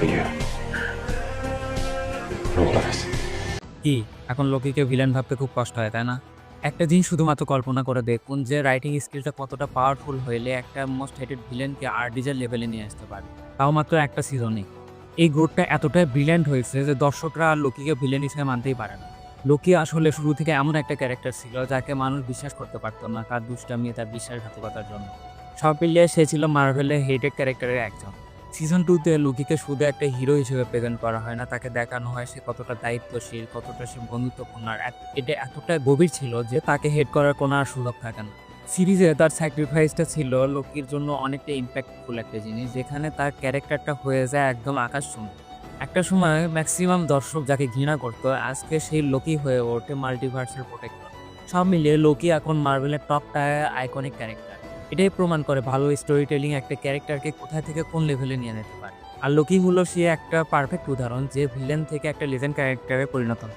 Oye, ruthless. কি এখন লোকিকে villain ভাবতে খুব কষ্ট হয়, তাই না? একটা জিনিস শুধুমাত্র কল্পনা করে দেখুন যে রাইটিং স্কিলটা কতটা পাওয়ারফুল হইলে একটা মোস্ট হেটেড ভিলেনকে আর্টিজার লেভেলে নিয়ে আসতে পারে, তাও মাত্র একটা সিজনে। এই গ্রোথটা এতটাই ব্রিলিয়ান্ট হয়েছে যে দর্শকরা আর লোকিকে ভিলেন হিসেবে মানতেই পারে না। লোকি আসলে শুরু থেকে এমন একটা ক্যারেক্টার ছিল যাকে মানুষ বিশ্বাস করতে পারতো না, তার দুষ্টামি, তার বিশ্বাসঘাতকতার জন্য। সব মিলিয়ে সে ছিল মার্ভেলের হেটেড ক্যারেক্টারের একজন। সিজন 2 তে লোকিকে শুধু একটা হিরো হিসেবে প্রেজেন্ট করা হয় না, তাকে দেখানো হয় সে কতটা দায়িত্বশীল, কতটা সে বন্ধুত্বপূর্ণ। আর এটা এতটা গভীর ছিল যে তাকে হেড করার কোনো আর সুযোগ থাকে না। সিরিজে তার স্যাক্রিফাইসটা ছিল লোকির জন্য অনেকটা ইম্প্যাক্টফুল একটা জিনিস, যেখানে তার ক্যারেক্টারটা হয়ে যায় একদম আকাশচুম্বী। একটা সময় ম্যাক্সিমাম দর্শক যাকে ঘৃণা করতো, আজকে সেই লোকি হয়ে ওঠে মাল্টিভার্সের প্রোটেক্টর। সব মিলিয়ে লোকি এখন মার্ভেলের টপ টায়ার আইকনিক ক্যারেক্টার। এটাই প্রমাণ করে ভালো স্টোরি টেলিং একটা ক্যারেক্টারকে কোথায় থেকে কোন লেভেলে নিয়ে যেতে পারে। আর লোকি হলো সে একটা পারফেক্ট উদাহরণ যে ভিলেন থেকে একটা লেজেন্ড ক্যারেক্টারে পরিণত হয়।